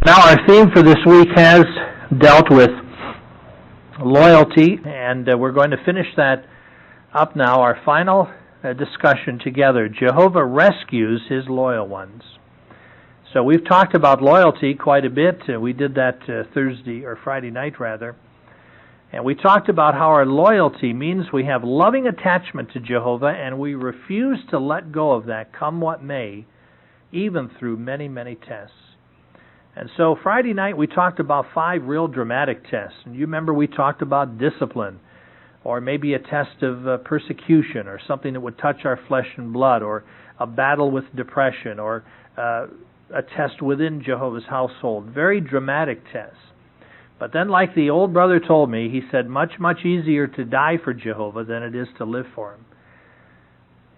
Now our theme for this week has dealt with loyalty, and we're going to finish that up now, our final discussion together. Jehovah rescues his loyal ones. So we've talked about loyalty quite a bit. We did that Friday night rather. And we talked about how our loyalty means we have loving attachment to Jehovah, and we refuse to let go of that, come what may, even through many, many tests. And so Friday night we talked about 5 real dramatic tests. And you remember we talked about discipline, or maybe a test of persecution, or something that would touch our flesh and blood, or a battle with depression, or a test within Jehovah's household. Very dramatic tests. But then, like the old brother told me, he said, much, much easier to die for Jehovah than it is to live for him.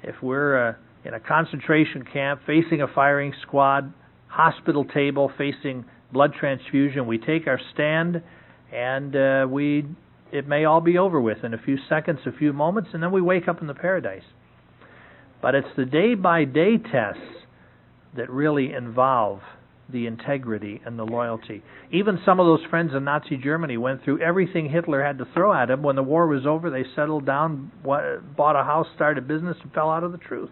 If we're in a concentration camp, facing a firing squad, hospital table, facing blood transfusion, we take our stand, and it may all be over with in a few seconds, a few moments, and then we wake up in the paradise. But it's the day-by-day tests that really involve the integrity and the loyalty. Even some of those friends in Nazi Germany went through everything Hitler had to throw at them. When the war was over, they settled down, bought a house, started a business, and fell out of the truth.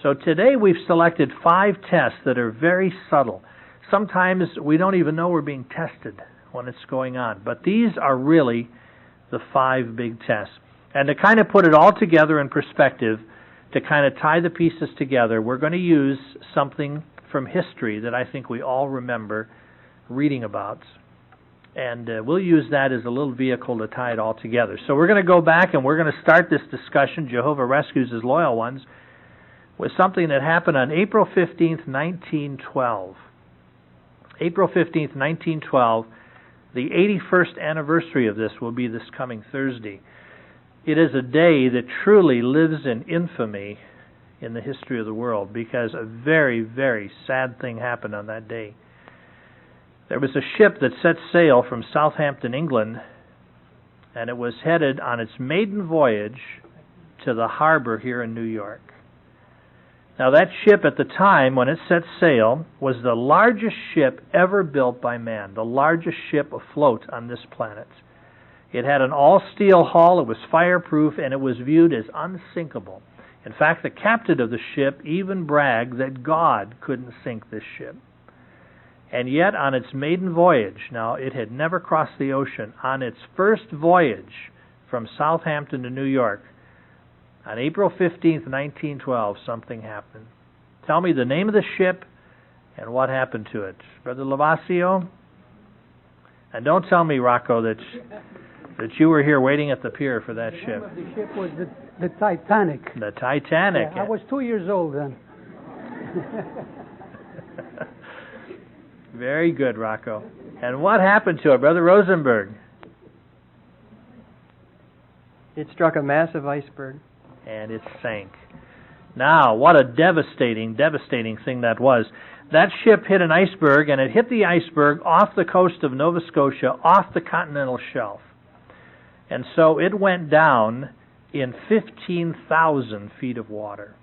So today we've selected 5 tests that are very subtle. Sometimes we don't even know we're being tested when it's going on. But these are really the 5 big tests. And to kind of put it all together in perspective, to kind of tie the pieces together, we're going to use something from history that I think we all remember reading about. And we'll use that as a little vehicle to tie it all together. So we're going to go back and we're going to start this discussion, Jehovah rescues his loyal ones, with something that happened on April 15th, 1912. April 15th, 1912, the 81st anniversary of this will be this coming Thursday. It is a day that truly lives in infamy in the history of the world, because a very, very sad thing happened on that day. There was a ship that set sail from Southampton, England, and it was headed on its maiden voyage to the harbor here in New York. Now that ship at the time when it set sail was the largest ship ever built by man, the largest ship afloat on this planet. It had an all-steel hull, it was fireproof, and it was viewed as unsinkable. In fact, the captain of the ship even bragged that God couldn't sink this ship. And yet, on its maiden voyage, now it had never crossed the ocean, on its first voyage from Southampton to New York, on April 15th, 1912, something happened. Tell me the name of the ship and what happened to it. Brother Lavasio? And don't tell me, Rocco, that you were here waiting at the pier for that ship. The name of the ship was the Titanic. The Titanic. Yeah, I was 2 years old then. Very good, Rocco. And what happened to it, Brother Rosenberg? It struck a massive iceberg. And it sank. Now, what a devastating, devastating thing that was. That ship hit an iceberg, and it hit the iceberg off the coast of Nova Scotia, off the continental shelf. And so it went down in 15,000 feet of water.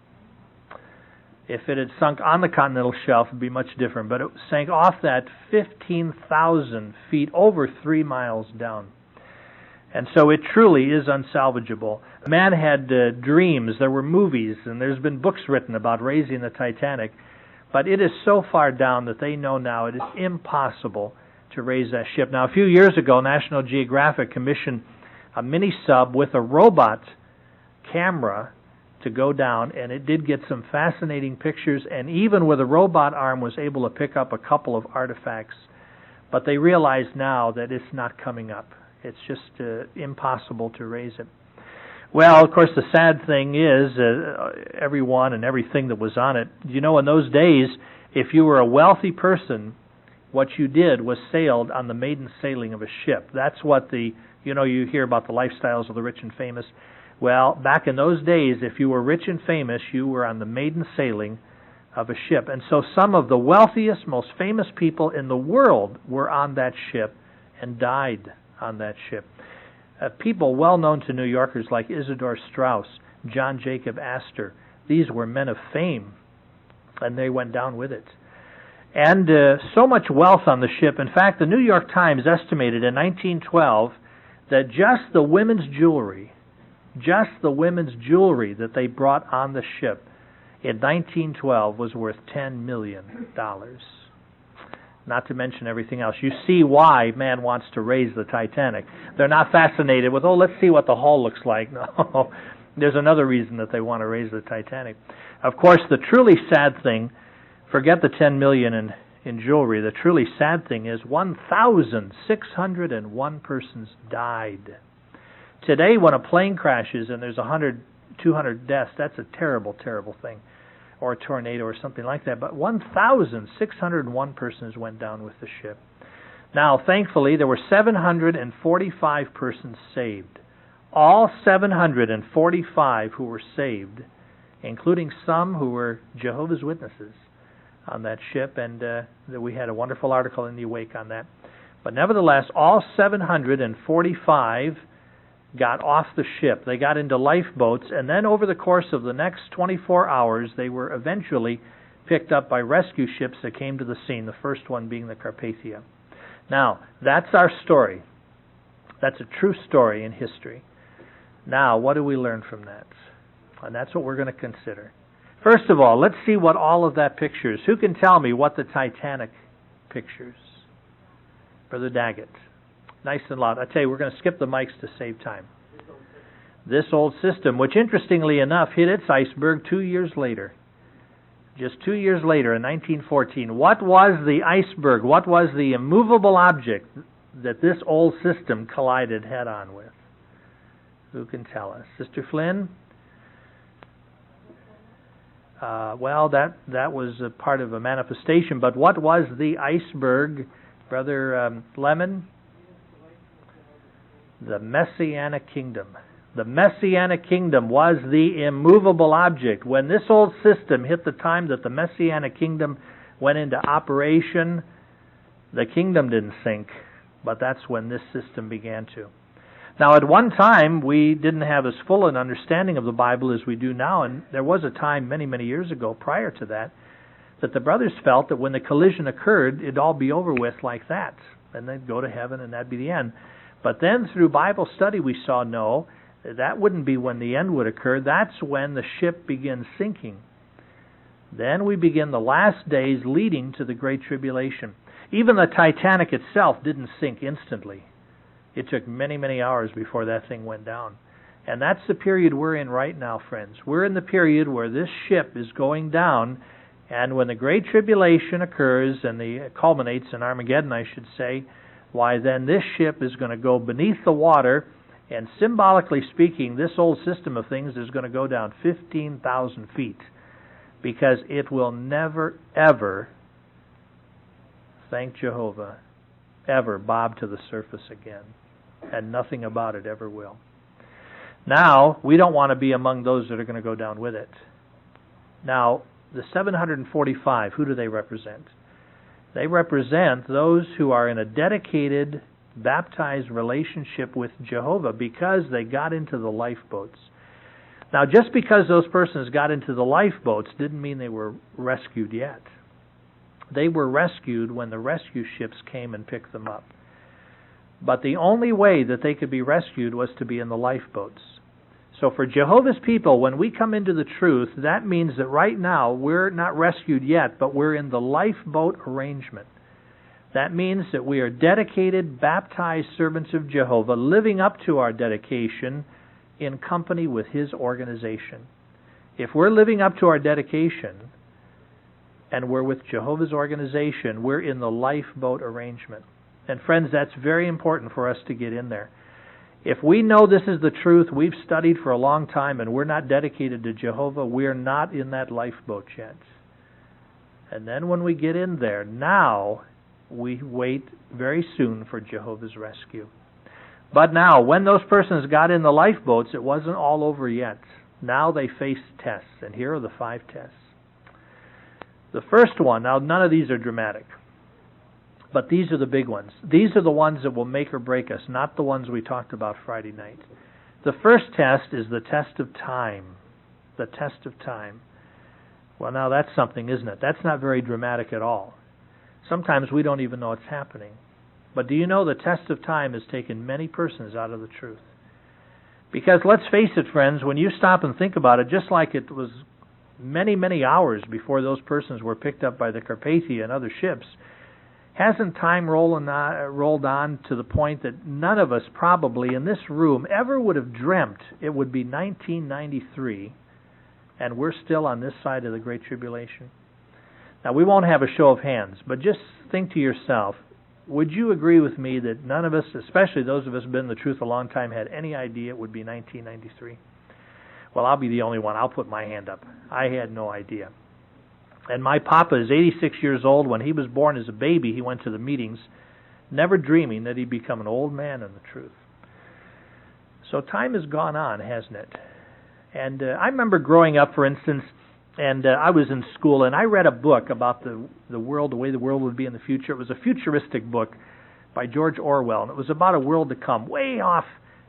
If it had sunk on the continental shelf, it would be much different. But it sank off that 15,000 feet, over 3 miles down. And so it truly is unsalvageable. Man had dreams, there were movies, and there's been books written about raising the Titanic. But it is so far down that they know now it is impossible to raise that ship. Now, a few years ago, National Geographic commissioned a mini-sub with a robot camera to go down, and it did get some fascinating pictures, and even with a robot arm was able to pick up a couple of artifacts. But they realize now that it's not coming up. It's just impossible to raise it. Well, of course, the sad thing is everyone and everything that was on it. You know, in those days, if you were a wealthy person, what you did was sailed on the maiden sailing of a ship. That's what you hear about the lifestyles of the rich and famous. Well, back in those days, if you were rich and famous, you were on the maiden sailing of a ship. And so some of the wealthiest, most famous people in the world were on that ship and died on that ship. People well known to New Yorkers like Isidor Straus, John Jacob Astor, these were men of fame, and they went down with it. And so much wealth on the ship. In fact, the New York Times estimated in 1912 that just the women's jewelry that they brought on the ship in 1912 was worth $10 million. Not to mention everything else. You see why man wants to raise the Titanic. They're not fascinated with, let's see what the hull looks like. No, there's another reason that they want to raise the Titanic. Of course, the truly sad thing, forget the $10 million in jewelry, the truly sad thing is 1,601 persons died. Today, when a plane crashes and there's 100, 200 deaths, that's a terrible, terrible thing. Or a tornado or something like that. But 1,601 persons went down with the ship. Now, thankfully, there were 745 persons saved. All 745 who were saved, including some who were Jehovah's Witnesses on that ship, and we had a wonderful article in the Awake on that. But nevertheless, all 745 got off the ship. They got into lifeboats, and then over the course of the next 24 hours, they were eventually picked up by rescue ships that came to the scene, the first one being the Carpathia. Now, that's our story. That's a true story in history. Now, what do we learn from that? And that's what we're going to consider. First of all, let's see what all of that pictures. Who can tell me what the Titanic pictures? Brother Daggett. Nice and loud. I tell you, we're going to skip the mics to save time. This old system, which interestingly enough hit its iceberg 2 years later. Just 2 years later, in 1914. What was the iceberg? What was the immovable object that this old system collided head-on with? Who can tell us? Sister Flynn? Well, that was a part of a manifestation, but what was the iceberg, Brother Lemon? The Messianic kingdom. The Messianic kingdom was the immovable object. When this old system hit the time that the Messianic kingdom went into operation, the kingdom didn't sink, but that's when this system began to. Now, at one time, we didn't have as full an understanding of the Bible as we do now, and there was a time many, many years ago prior to that the brothers felt that when the collision occurred, it'd all be over with like that, and they'd go to heaven, and that'd be the end. But then through Bible study we saw, no, that wouldn't be when the end would occur. That's when the ship begins sinking. Then we begin the last days leading to the Great Tribulation. Even the Titanic itself didn't sink instantly. It took many, many hours before that thing went down. And that's the period we're in right now, friends. We're in the period where this ship is going down, and when the Great Tribulation occurs, and it culminates in Armageddon, I should say, why then this ship is going to go beneath the water, and symbolically speaking, this old system of things is going to go down 15,000 feet, because it will never, ever, thank Jehovah, ever bob to the surface again, and nothing about it ever will. Now, we don't want to be among those that are going to go down with it. Now, the 745, who do they represent? They represent those who are in a dedicated, baptized relationship with Jehovah because they got into the lifeboats. Now, just because those persons got into the lifeboats didn't mean they were rescued yet. They were rescued when the rescue ships came and picked them up. But the only way that they could be rescued was to be in the lifeboats. So for Jehovah's people, when we come into the truth, that means that right now we're not rescued yet, but we're in the lifeboat arrangement. That means that we are dedicated, baptized servants of Jehovah, living up to our dedication in company with His organization. If we're living up to our dedication and we're with Jehovah's organization, we're in the lifeboat arrangement. And friends, that's very important for us to get in there. If we know this is the truth, we've studied for a long time, and we're not dedicated to Jehovah, we're not in that lifeboat yet. And then when we get in there, now we wait very soon for Jehovah's rescue. But now, when those persons got in the lifeboats, it wasn't all over yet. Now they faced tests, and here are the 5 tests. The first one, now none of these are dramatic, but these are the big ones. These are the ones that will make or break us, not the ones we talked about Friday night. The first test is the test of time. The test of time. Well, now that's something, isn't it? That's not very dramatic at all. Sometimes we don't even know it's happening. But do you know the test of time has taken many persons out of the truth? Because let's face it, friends, when you stop and think about it, just like it was many, many hours before those persons were picked up by the Carpathia and other ships, hasn't time rolled on to the point that none of us probably in this room ever would have dreamt it would be 1993 and we're still on this side of the Great Tribulation? Now, we won't have a show of hands, but just think to yourself, would you agree with me that none of us, especially those of us who have been in the truth a long time, had any idea it would be 1993? Well, I'll be the only one. I'll put my hand up. I had no idea. And my papa is 86 years old. When he was born as a baby, he went to the meetings, never dreaming that he'd become an old man in the truth. So time has gone on, hasn't it? And I remember growing up, for instance, and I was in school, and I read a book about the world, the way the world would be in the future. It was a futuristic book by George Orwell, and it was about a world to come, way off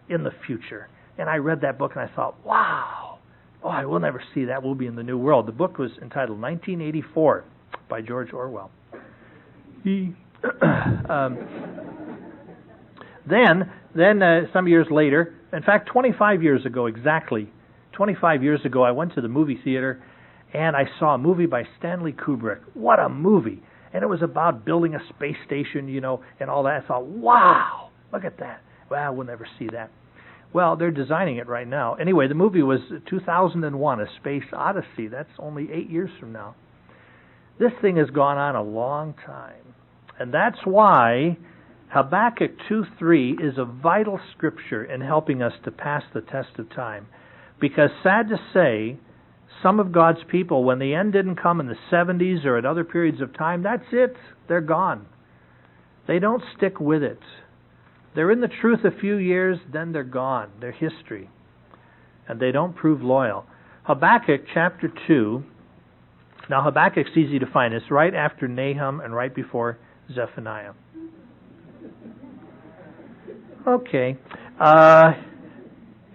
in the future. And I read that book, and I thought, wow, I will never see that. We'll be in the new world. The book was entitled 1984 by George Orwell. Then some years later, in fact, 25 years ago exactly, 25 years ago, I went to the movie theater, and I saw a movie by Stanley Kubrick. What a movie! And it was about building a space station, and all that. I thought, wow, look at that. Well, we'll never see that. Well, they're designing it right now. Anyway, the movie was 2001, A Space Odyssey. That's only 8 years from now. This thing has gone on a long time. And that's why Habakkuk 2:3 is a vital scripture in helping us to pass the test of time. Because sad to say, some of God's people, when the end didn't come in the 70s or at other periods of time, that's it. They're gone. They don't stick with it. They're in the truth a few years, then they're gone. They're history. And they don't prove loyal. Habakkuk chapter 2. Now Habakkuk's easy to find. It's right after Nahum and right before Zephaniah. Okay.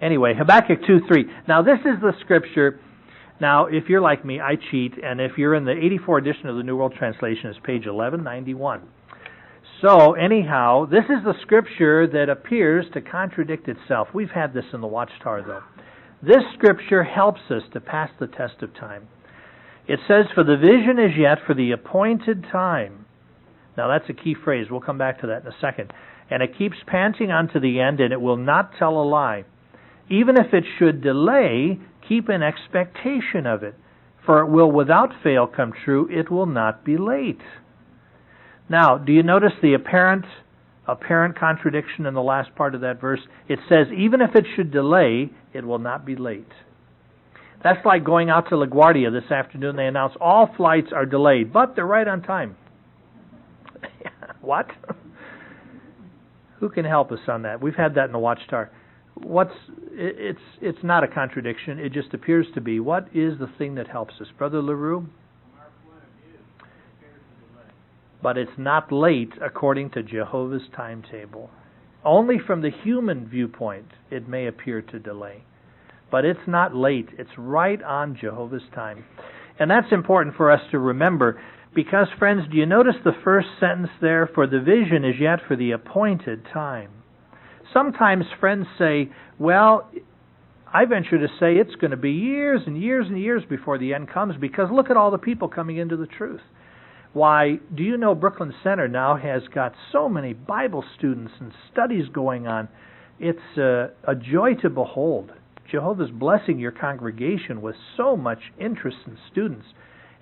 Anyway, Habakkuk 2:3. Now this is the scripture. Now, if you're like me, I cheat, and if you're in the 84 edition of the New World Translation, it's page 1191. So, anyhow, this is the scripture that appears to contradict itself. We've had this in the Watchtower, though. This scripture helps us to pass the test of time. It says, "For the vision is yet for the appointed time." Now, that's a key phrase. We'll come back to that in a second. "And it keeps panting unto the end, and it will not tell a lie. Even if it should delay, keep an expectation of it, for it will without fail come true. It will not be late." Now, do you notice the apparent contradiction in the last part of that verse? It says, even if it should delay, it will not be late. That's like going out to LaGuardia this afternoon. They announce all flights are delayed, but they're right on time. What? Who can help us on that? We've had that in the Watchtower. It's not a contradiction. It just appears to be. What is the thing that helps us? Brother LaRue? But it's not late according to Jehovah's timetable. Only from the human viewpoint it may appear to delay. But it's not late. It's right on Jehovah's time. And that's important for us to remember because, friends, do you notice the first sentence there? For the vision is yet for the appointed time. Sometimes friends say, well, I venture to say it's going to be years and years and years before the end comes because look at all the people coming into the truth. Why, do you know Brooklyn Center now has got so many Bible students and studies going on? It's a joy to behold. Jehovah's blessing your congregation with so much interest in students.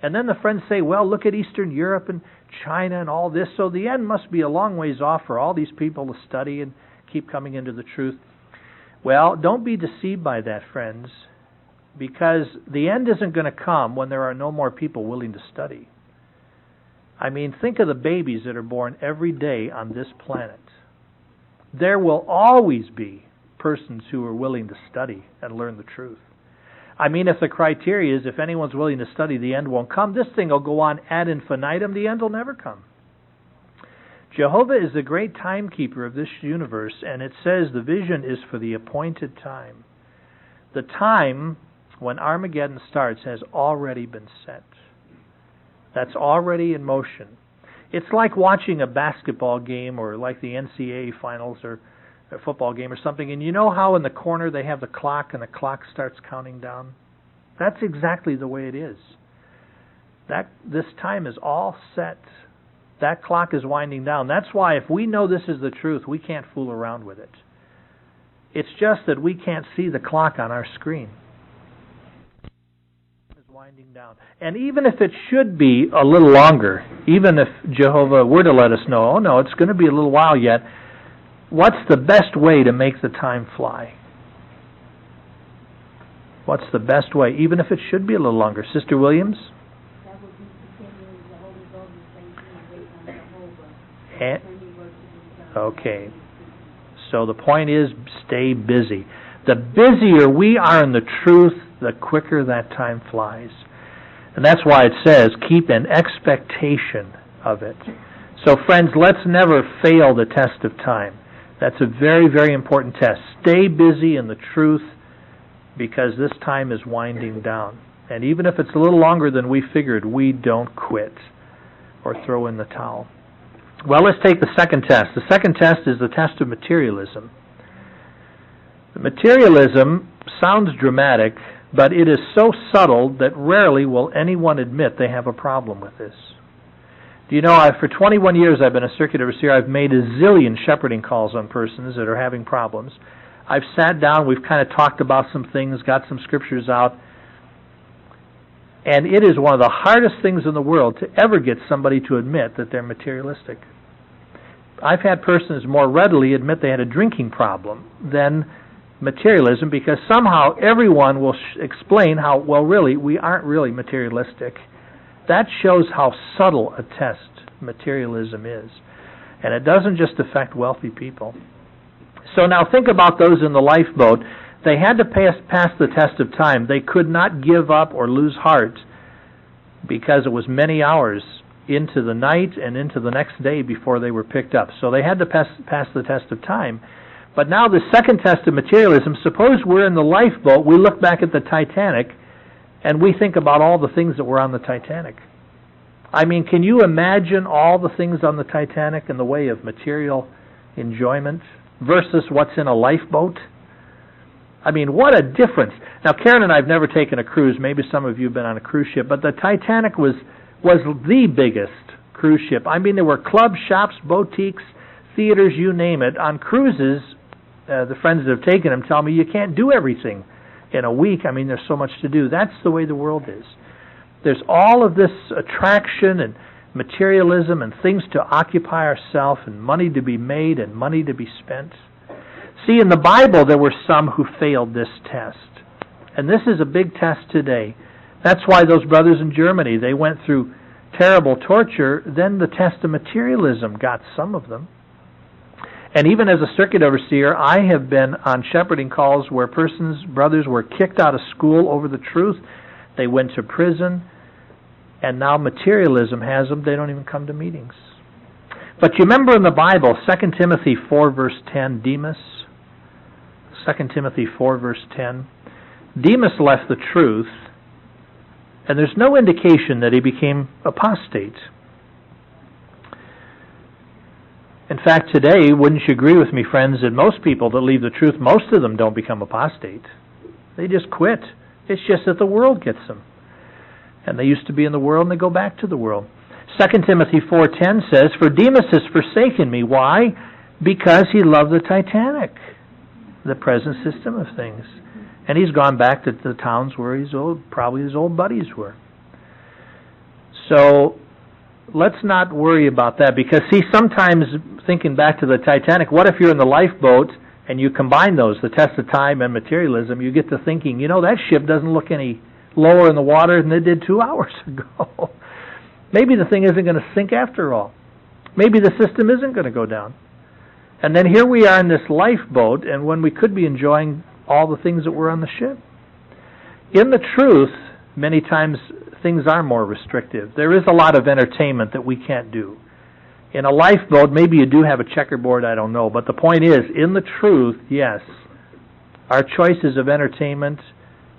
And then the friends say, well, look at Eastern Europe and China and all this, so the end must be a long ways off for all these people to study and keep coming into the truth. Well, don't be deceived by that, friends, because the end isn't going to come when there are no more people willing to study. I mean, think of the babies that are born every day on this planet. There will always be persons who are willing to study and learn the truth. I mean, if the criteria is if anyone's willing to study, the end won't come. This thing will go on ad infinitum. The end will never come. Jehovah is the great timekeeper of this universe, and it says the vision is for the appointed time. The time when Armageddon starts has already been set. That's already in motion. It's like watching a basketball game or like the NCAA finals or a football game or something, and you know how in the corner they have the clock and the clock starts counting down? That's exactly the way it is. This time is all set. That clock is winding down. That's why if we know this is the truth, we can't fool around with it. It's just that we can't see the clock on our screen. It's winding down. And even if it should be a little longer, even if Jehovah were to let us know, oh no, it's going to be a little while yet, what's the best way to make the time fly? What's the best way, even if it should be a little longer? Sister Williams? That would be continuing the Holy Ghost and wait on Jehovah. Okay. So the point is, stay busy. The busier we are in the truth, the quicker that time flies. And that's why it says, keep an expectation of it. So friends, let's never fail the test of time. That's a very, very important test. Stay busy in the truth, because this time is winding down. And even if it's a little longer than we figured, we don't quit or throw in the towel. Well, let's take the second test. The second test is the test of materialism. Materialism sounds dramatic, but it is so subtle that rarely will anyone admit they have a problem with this. Do you know, for 21 years I've been a circuit overseer. I've made a zillion shepherding calls on persons that are having problems. I've sat down, we've kind of talked about some things, got some scriptures out, and it is one of the hardest things in the world to ever get somebody to admit that they're materialistic. I've had persons more readily admit they had a drinking problem than materialism, because somehow everyone will explain how, well, really, we aren't really materialistic. That shows how subtle a test materialism is. And it doesn't just affect wealthy people. So now think about those in the lifeboat. They had to pass the test of time. They could not give up or lose heart, because it was many hours into the night and into the next day before they were picked up. So they had to pass the test of time. But now the second test of materialism, suppose we're in the lifeboat, we look back at the Titanic, and we think about all the things that were on the Titanic. I mean, can you imagine all the things on the Titanic in the way of material enjoyment versus what's in a lifeboat? I mean, what a difference. Now, Karen and I have never taken a cruise. Maybe some of you have been on a cruise ship, but the Titanic was the biggest cruise ship. I mean, there were clubs, shops, boutiques, theaters, you name it. On cruises, the friends that have taken them tell me you can't do everything in a week. I mean, there's so much to do. That's the way the world is. There's all of this attraction and materialism and things to occupy ourselves and money to be made and money to be spent. See, in the Bible, there were some who failed this test. And this is a big test today. That's why those brothers in Germany, they went through terrible torture. Then the test of materialism got some of them. And even as a circuit overseer, I have been on shepherding calls where brothers were kicked out of school over the truth. They went to prison. And now materialism has them. They don't even come to meetings. But you remember in the Bible, 2 Timothy 4 verse 10, Demas? 2 Timothy 4 verse 10. Demas left the truth, and there's no indication that he became apostate. In fact, today, wouldn't you agree with me, friends, that most people that leave the truth, most of them don't become apostate. They just quit. It's just that the world gets them. And they used to be in the world, and they go back to the world. 2 Timothy 4:10 says, "For Demas has forsaken me." Why? Because he loved the Titanic, the present system of things. And he's gone back to the towns where probably his old buddies were. So let's not worry about that, because see, sometimes thinking back to the Titanic, what if you're in the lifeboat and you combine those, the test of time and materialism, you get to thinking, that ship doesn't look any lower in the water than it did 2 hours ago. Maybe the thing isn't going to sink after all. Maybe the system isn't going to go down. And then here we are in this lifeboat, and when we could be enjoying all the things that were on the ship. In the truth, many times things are more restrictive. There is a lot of entertainment that we can't do. In a lifeboat, maybe you do have a checkerboard, I don't know. But the point is, in the truth, yes, our choices of entertainment,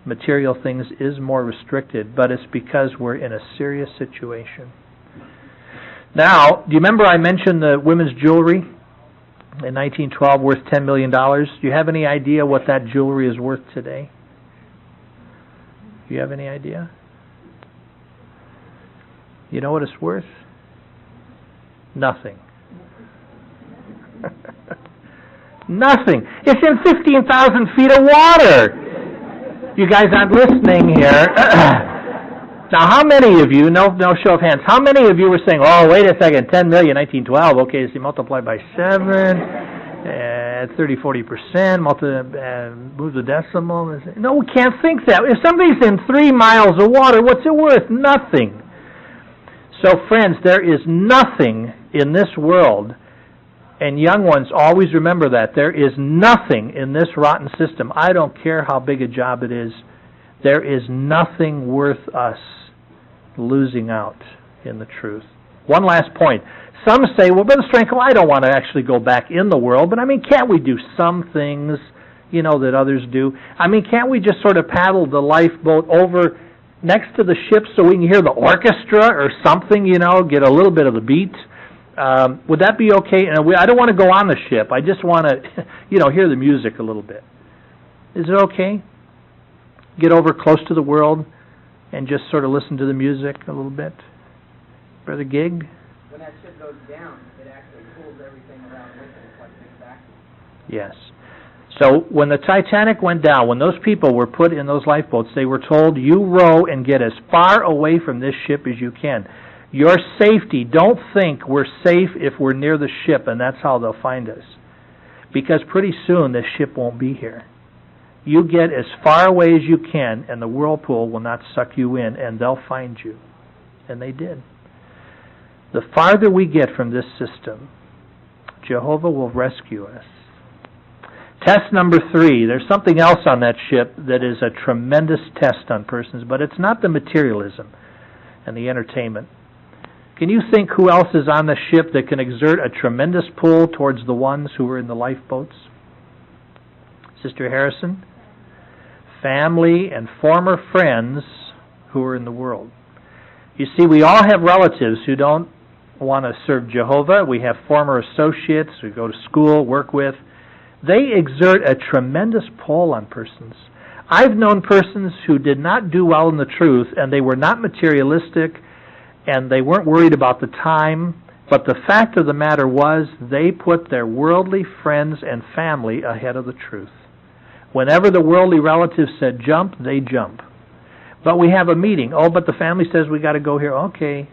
material things, is more restricted, but it's because we're in a serious situation. Now, do you remember I mentioned the women's jewelry in 1912 worth $10 million? Do you have any idea what that jewelry is worth today? Do you have any idea? You know what it's worth? Nothing. Nothing. It's in 15,000 feet of water. You guys aren't listening here. Now, how many of you, no show of hands, how many of you were saying, oh, wait a second, 10 million, 1912, okay, so you multiply by 7, 30, 40%, move the decimal. No, we can't think that. If somebody's in 3 miles of water, what's it worth? Nothing. So, friends, there is nothing in this world, and young ones, always remember that. There is nothing in this rotten system. I don't care how big a job it is. There is nothing worth us losing out in the truth. One last point. Some say, well, Brother Ciranko, I don't want to actually go back in the world, but I mean, can't we do some things, that others do? I mean, can't we just sort of paddle the lifeboat over next to the ship so we can hear the orchestra or something, get a little bit of the beat? Would that be okay? And I don't want to go on the ship. I just want to, hear the music a little bit. Is it okay? Get over close to the world and just sort of listen to the music a little bit? Brother Gig? When that ship goes down, it actually pulls everything around with it. It's like a big vacuum. Yes. So when the Titanic went down, when those people were put in those lifeboats, they were told, you row and get as far away from this ship as you can. Your safety, don't think we're safe if we're near the ship and that's how they'll find us. Because pretty soon this ship won't be here. You get as far away as you can and the whirlpool will not suck you in and they'll find you. And they did. The farther we get from this system, Jehovah will rescue us. Test number 3. There's something else on that ship that is a tremendous test on persons, but it's not the materialism and the entertainment. Can you think who else is on the ship that can exert a tremendous pull towards the ones who are in the lifeboats? Sister Harrison? Family and former friends who are in the world. You see, we all have relatives who don't want to serve Jehovah. We have former associates we go to school, work with. They exert a tremendous pull on persons. I've known persons who did not do well in the truth, and they were not materialistic, and they weren't worried about the time, but the fact of the matter was they put their worldly friends and family ahead of the truth. Whenever the worldly relatives said jump, they jump. But we have a meeting. Oh, but the family says we got to go here. Okay.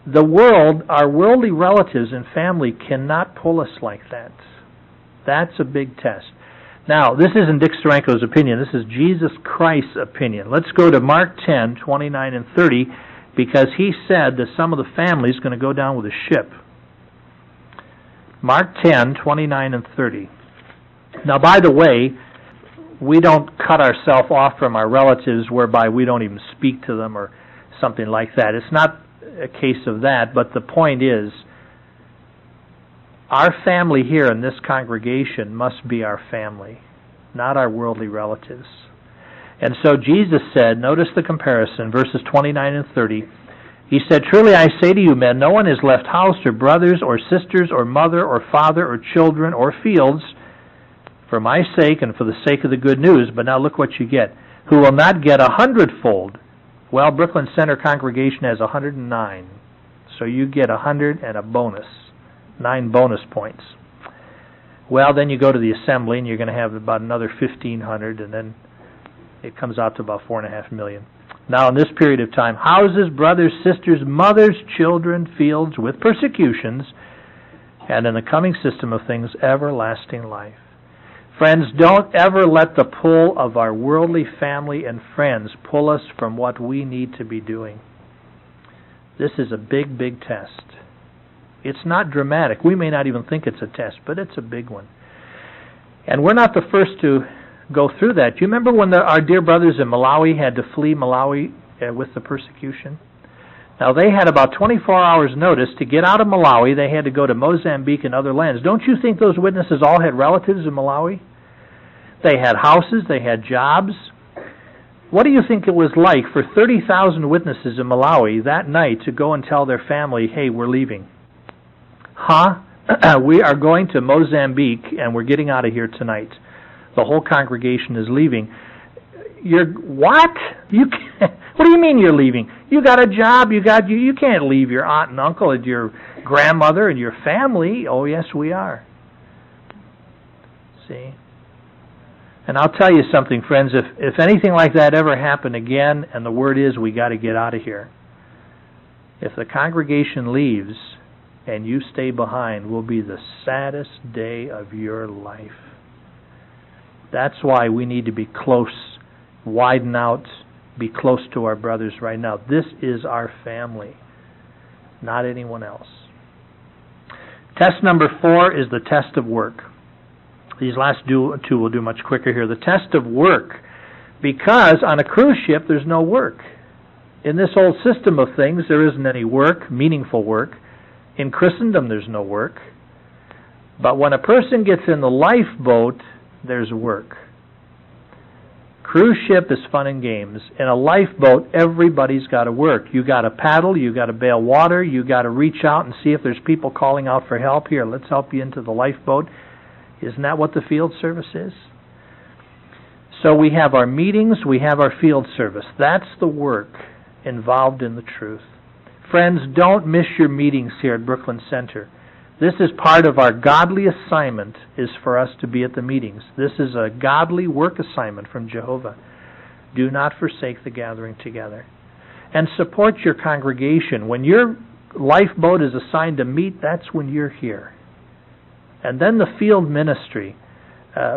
The world, our worldly relatives and family cannot pull us like that. That's a big test. Now, this isn't Dick Ciranko's opinion. This is Jesus Christ's opinion. Let's go to Mark 10, 29 and 30, because he said that some of the family is going to go down with a ship. Mark 10, 29 and 30. Now, by the way, we don't cut ourselves off from our relatives whereby we don't even speak to them or something like that. It's not a case of that, but the point is, our family here in this congregation must be our family, not our worldly relatives. And so Jesus said, notice the comparison, verses 29 and 30, he said, truly I say to you, men, no one has left house or brothers or sisters or mother or father or children or fields for my sake and for the sake of the good news, but now look what you get, who will not get 100-fold. Well, Brooklyn Center congregation has 109, so you get 100 and a bonus, 9 bonus points. Well, then you go to the assembly and you're going to have about another 1,500, and then it comes out to about 4.5 million. Now, in this period of time, houses, brothers, sisters, mothers, children, fields with persecutions, and in the coming system of things, everlasting life. Friends, don't ever let the pull of our worldly family and friends pull us from what we need to be doing. This is a big, big test. It's not dramatic. We may not even think it's a test, but it's a big one. And we're not the first to go through that. You remember when our dear brothers in Malawi had to flee Malawi with the persecution? Now, they had about 24 hours notice to get out of Malawi. They had to go to Mozambique and other lands. Don't you think those witnesses all had relatives in Malawi? They had houses. They had jobs. What do you think it was like for 30,000 witnesses in Malawi that night to go and tell their family, hey, we're leaving? We are going to Mozambique and we're getting out of here tonight. The whole congregation is leaving. You're what? You can't, what do you mean you're leaving? You got a job, you can't leave your aunt and uncle and your grandmother and your family. Oh yes, we are. See? And I'll tell you something, friends, if anything like that ever happened again, and the word is we got to get out of here, if the congregation leaves and you stay behind, will be the saddest day of your life. That's why we need to be close, widen out, be close to our brothers right now. This is our family, not anyone else. Test number 4 is the test of work. These last two will do much quicker here. The test of work. Because on a cruise ship, there's no work. In this old system of things, there isn't any work, meaningful work. In Christendom, there's no work. But when a person gets in the lifeboat, there's work. Cruise ship is fun and games. In a lifeboat, everybody's got to work. You got to paddle, you got to bail water, you got to reach out and see if there's people calling out for help. Here, let's help you into the lifeboat. Isn't that what the field service is? So we have our meetings, we have our field service. That's the work involved in the truth. Friends, don't miss your meetings here at Brooklyn Center. This is part of our godly assignment, is for us to be at the meetings. This is a godly work assignment from Jehovah. Do not forsake the gathering together. And support your congregation. When your lifeboat is assigned to meet, that's when you're here. And then the field ministry,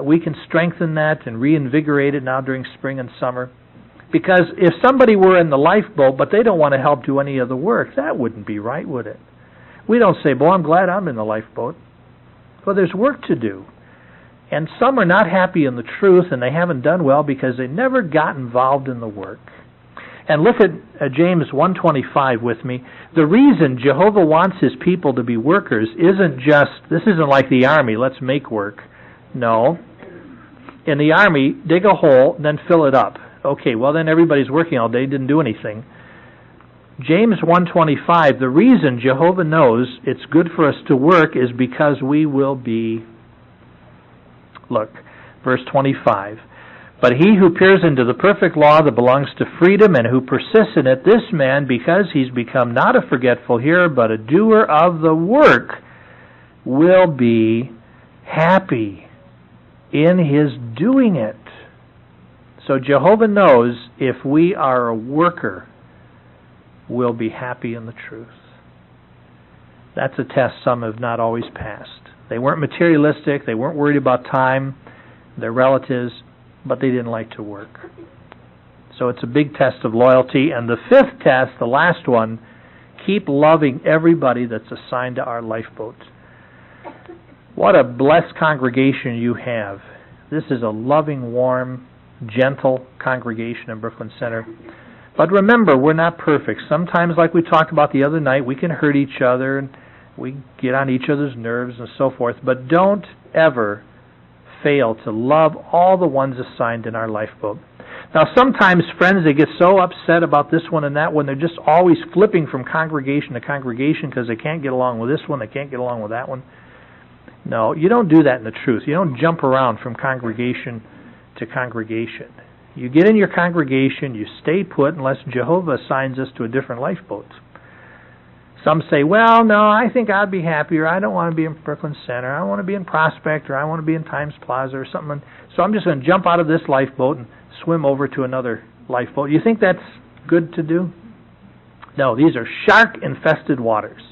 we can strengthen that and reinvigorate it now during spring and summer. Because if somebody were in the lifeboat, but they don't want to help do any of the work, that wouldn't be right, would it? We don't say, boy, I'm glad I'm in the lifeboat. Well, there's work to do. And some are not happy in the truth, and they haven't done well because they never got involved in the work. And look at James 1:25 with me. The reason Jehovah wants His people to be workers this isn't like the army, let's make work. No. In the army, dig a hole, then fill it up. Okay, well then everybody's working all day, didn't do anything. James 1:25, the reason Jehovah knows it's good for us to work is because we will be, look, verse 25. But he who peers into the perfect law that belongs to freedom and who persists in it, this man, because he's become not a forgetful hearer, but a doer of the work, will be happy in his doing it. So Jehovah knows if we are a worker, we'll be happy in the truth. That's a test some have not always passed. They weren't materialistic, they weren't worried about time, their relatives, but they didn't like to work. So it's a big test of loyalty. And the 5th test, the last one, keep loving everybody that's assigned to our lifeboat. What a blessed congregation you have. This is a loving, warm, gentle congregation in Brooklyn Center. But remember, we're not perfect. Sometimes, like we talked about the other night, we can hurt each other and we get on each other's nerves and so forth. But don't ever fail to love all the ones assigned in our lifeboat. Now sometimes, friends, they get so upset about this one and that one, they're just always flipping from congregation to congregation because they can't get along with this one, they can't get along with that one. No, you don't do that in the truth. You don't jump around from congregation to congregation. You get in your congregation, you stay put unless Jehovah assigns us to a different lifeboat. Some say, well, no, I think I'd be happier. I don't want to be in Brooklyn Center. I want to be in Prospect, or I want to be in Times Plaza or something. So I'm just going to jump out of this lifeboat and swim over to another lifeboat. You think that's good to do? No, these are shark-infested waters.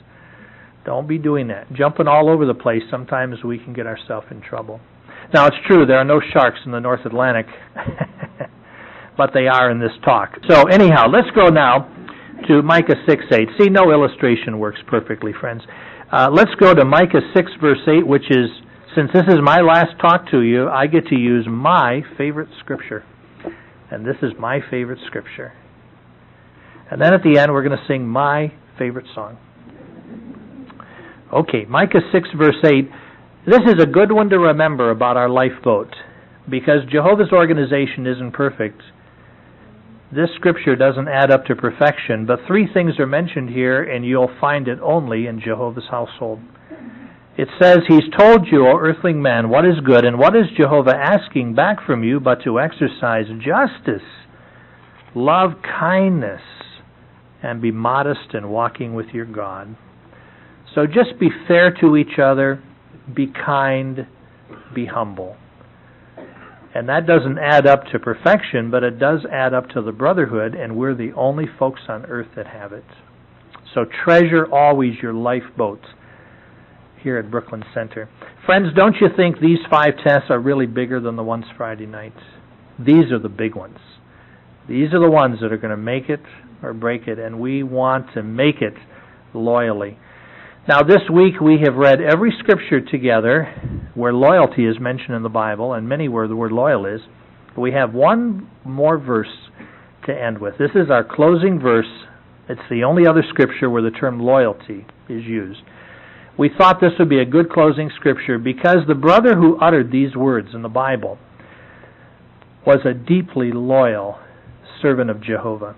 Don't be doing that. Jumping all over the place, sometimes we can get ourselves in trouble. Now, it's true, there are no sharks in the North Atlantic, but they are in this talk. So anyhow, let's go now to Micah 6:8. See, no illustration works perfectly, friends. Let's go to Micah 6, verse 8, which is, since this is my last talk to you, I get to use my favorite scripture. And this is my favorite scripture. And then at the end, we're going to sing my favorite song. Okay, Micah 6, verse 8. This is a good one to remember about our lifeboat, because Jehovah's organization isn't perfect. this scripture doesn't add up to perfection, but three things are mentioned here, and you'll find it only in Jehovah's household. It says, He's told you, O earthling man, what is good, and what is Jehovah asking back from you but to exercise justice, love kindness, and be modest in walking with your God. So just be fair to each other, be kind, be humble. And that doesn't add up to perfection, but it does add up to the brotherhood, and we're the only folks on earth that have it. So treasure always your lifeboats here at Brooklyn Center. Friends, don't you think these 5 tests are really bigger than the ones Friday night? These are the big ones. These are the ones that are going to make it or break it, and we want to make it loyally. Now, this week we have read every scripture together where loyalty is mentioned in the Bible, and many where the word loyal is. We have one more verse to end with. This is our closing verse. It's the only other scripture where the term loyalty is used. We thought this would be a good closing scripture because the brother who uttered these words in the Bible was a deeply loyal servant of Jehovah.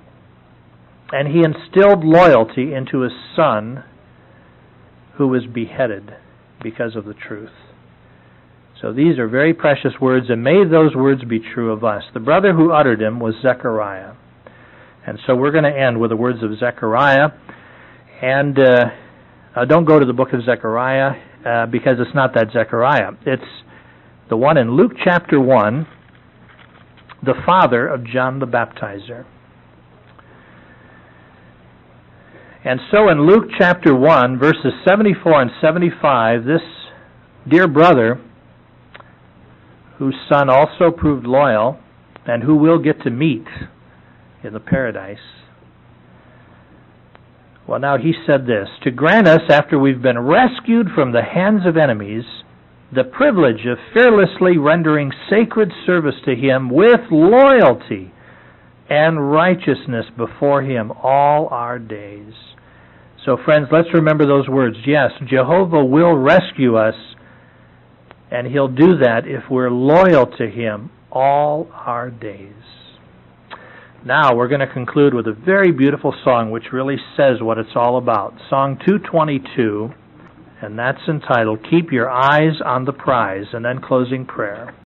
And he instilled loyalty into his son, who was beheaded because of the truth. So these are very precious words, and may those words be true of us. The brother who uttered them was Zechariah. And so we're going to end with the words of Zechariah. And don't go to the book of Zechariah because it's not that Zechariah. It's the one in Luke chapter 1, the father of John the Baptizer. And so in Luke chapter 1, verses 74 and 75, this dear brother, whose son also proved loyal, and who we'll get to meet in the paradise, well, now he said this, to grant us, after we've been rescued from the hands of enemies, the privilege of fearlessly rendering sacred service to Him with loyalty and righteousness before Him all our days. So friends, let's remember those words. Yes, Jehovah will rescue us, and He'll do that if we're loyal to Him all our days. Now we're going to conclude with a very beautiful song which really says what it's all about. Song 222, and that's entitled, Keep Your Eyes on the Prize, and then closing prayer.